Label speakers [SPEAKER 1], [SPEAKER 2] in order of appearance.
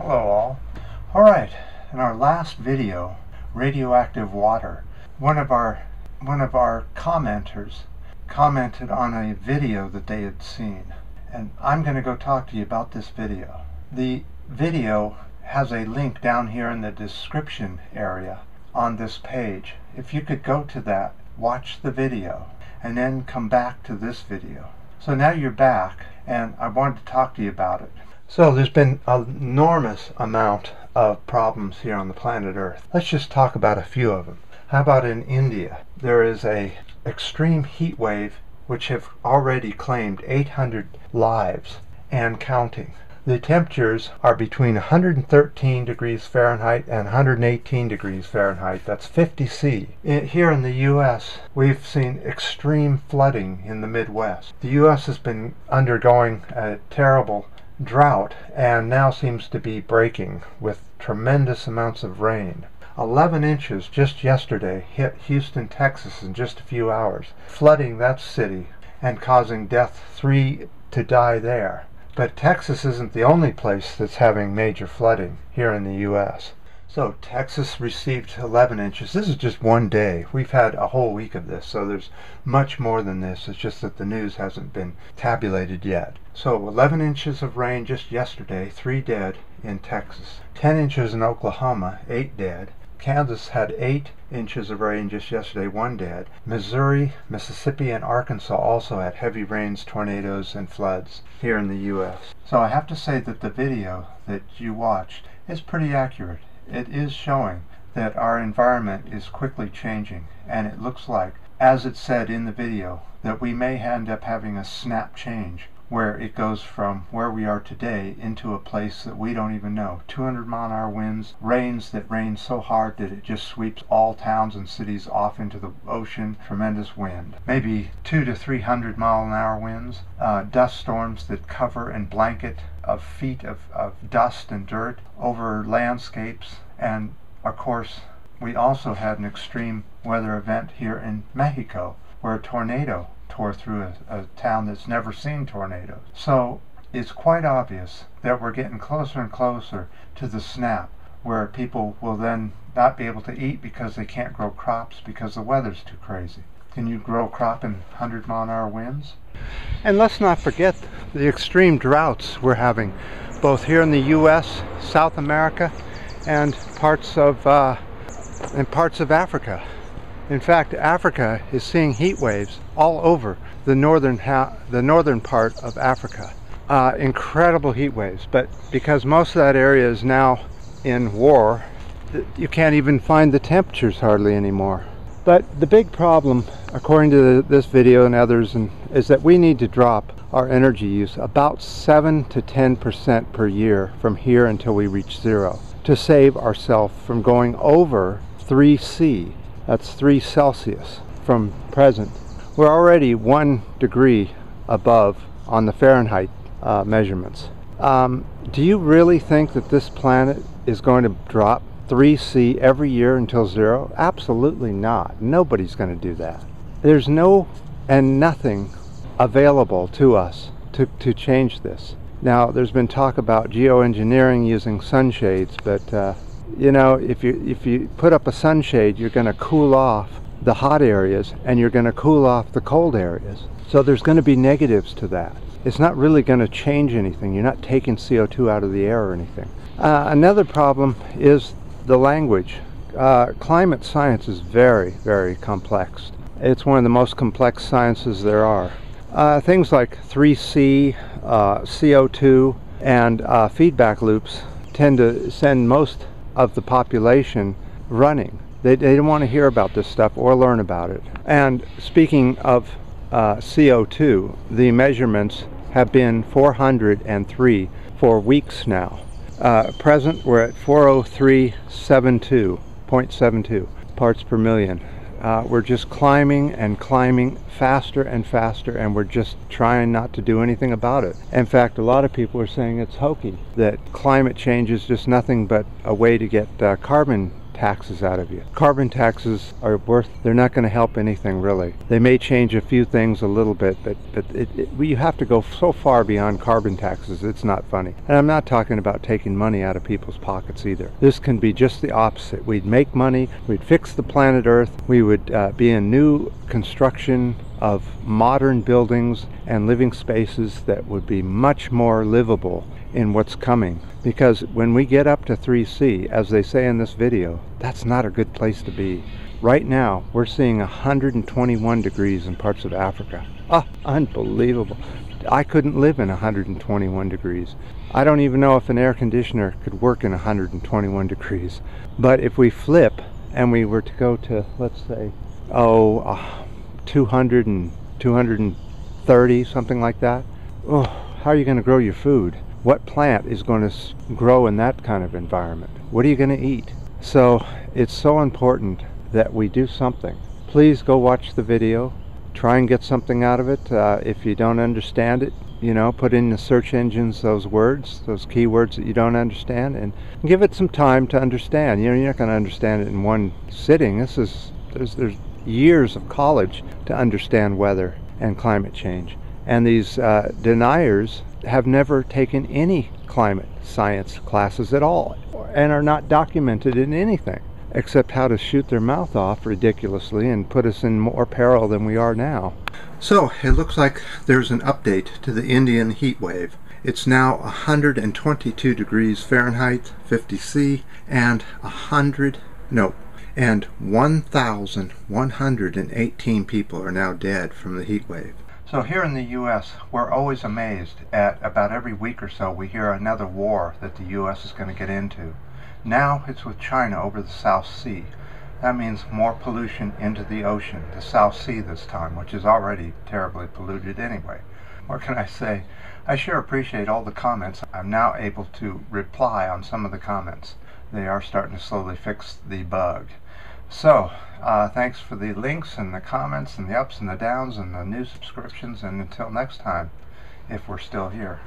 [SPEAKER 1] Hello all. Alright, in our last video, radioactive water, one of our commenters commented on a video that they had seen, and I'm going to go talk to you about this video. The video has a link down here in the description area on this page. If you could go to that, watch the video, and then come back to this video. So now you're back, and I wanted to talk to you about it. So there's been an enormous amount of problems here on the planet Earth. Let's just talk about a few of them. How about in India? There is a extreme heat wave which have already claimed 800 lives and counting. The temperatures are between 113 degrees Fahrenheit and 118 degrees Fahrenheit. That's 50 C. Here in the U.S., we've seen extreme flooding in the Midwest. The U.S. has been undergoing a terrible drought and now seems to be breaking with tremendous amounts of rain. 11 inches just yesterday hit Houston, Texas in just a few hours, flooding that city and causing 3 to die there. But Texas isn't the only place that's having major flooding here in the U.S. So Texas received 11 inches. This is just one day. We've had a whole week of this, so there's much more than this. It's just that the news hasn't been tabulated yet. So 11 inches of rain just yesterday, 3 dead in Texas. 10 inches in Oklahoma, 8 dead. Kansas had 8 inches of rain just yesterday, 1 dead. Missouri, Mississippi, and Arkansas also had heavy rains, tornadoes, and floods here in the U.S. So I have to say that the video that you watched is pretty accurate. It is showing that our environment is quickly changing, and it looks like, as it said in the video, that we may end up having a snap change where it goes from where we are today into a place that we don't even know. 200-mile-an-hour winds, rains that rain so hard that it just sweeps all towns and cities off into the ocean. Tremendous wind. Maybe 200 to 300-mile-an-hour winds, dust storms that cover and blanket of feet of dust and dirt over landscapes. And of course, we also had an extreme weather event here in Mexico where a tornado tore through a town that's never seen tornadoes. So it's quite obvious that we're getting closer and closer to the snap where people will then not be able to eat because they can't grow crops because the weather's too crazy. Can you grow crop in 100-mile-an-hour winds? And let's not forget the extreme droughts we're having both here in the U.S., South America, and parts of Africa. In fact, Africa is seeing heat waves all over the northern part of Africa. Incredible heat waves, but because most of that area is now in war, you can't even find the temperatures hardly anymore. But the big problem, according to this video and others, is that we need to drop our energy use about 7 to 10% per year from here until we reach zero to save ourselves from going over 3 C. That's 3 Celsius from present. We're already 1 degree above on the Fahrenheit measurements. Do you really think that this planet is going to drop 3 C every year until zero? Absolutely not. Nobody's going to do that. There's nothing available to us to change this. Now, there's been talk about geoengineering using sunshades, but you know, if you put up a sunshade, you're going to cool off the hot areas and you're going to cool off the cold areas. So there's going to be negatives to that. It's not really going to change anything. You're not taking CO2 out of the air or anything. Another problem is the language. Climate science is very, very complex. It's one of the most complex sciences there are. Things like 3C, CO2, and feedback loops tend to send most of the population running. They don't want to hear about this stuff or learn about it. And speaking of CO2, the measurements have been 403 for weeks now. Present, we're at 403.72 parts per million. We're just climbing and climbing faster and faster, and we're just trying not to do anything about it. In fact, a lot of people are saying it's hokey, that climate change is just nothing but a way to get carbon taxes out of you. Carbon taxes are they're not going to help anything really. They may change a few things a little bit, but you have to go so far beyond carbon taxes, it's not funny. And I'm not talking about taking money out of people's pockets either. This can be just the opposite. We'd make money, we'd fix the planet Earth, we would be in new construction of modern buildings and living spaces that would be much more livable in what's coming. Because when we get up to 3C, as they say in this video, that's not a good place to be. Right now, we're seeing 121 degrees in parts of Africa. Ah, unbelievable. I couldn't live in 121 degrees. I don't even know if an air conditioner could work in 121 degrees. But if we flip and we were to go to, let's say, 200 and 230, something like that, oh, how are you going to grow your food? What plant is going to grow in that kind of environment? What are you going to eat? So it's so important that we do something. Please go watch the video. Try and get something out of it. If you don't understand it, put in the search engines those words, those keywords that you don't understand, and give it some time to understand. You're not going to understand it in one sitting. There's years of college to understand weather and climate change. And these deniers have never taken any climate science classes at all and are not documented in anything except how to shoot their mouth off ridiculously and put us in more peril than we are now. So it looks like there's an update to the Indian heat wave. It's now 122 degrees Fahrenheit, 50 C, and 1,118 people are now dead from the heat wave. So here in the U.S., we're always amazed at about every week or so we hear another war that the U.S. is going to get into. Now it's with China over the South Sea. That means more pollution into the ocean, the South Sea this time, which is already terribly polluted anyway. What can I say? I sure appreciate all the comments. I'm now able to reply on some of the comments. They are starting to slowly fix the bug. So, thanks for the links and the comments and the ups and the downs and the new subscriptions, and until next time, if we're still here.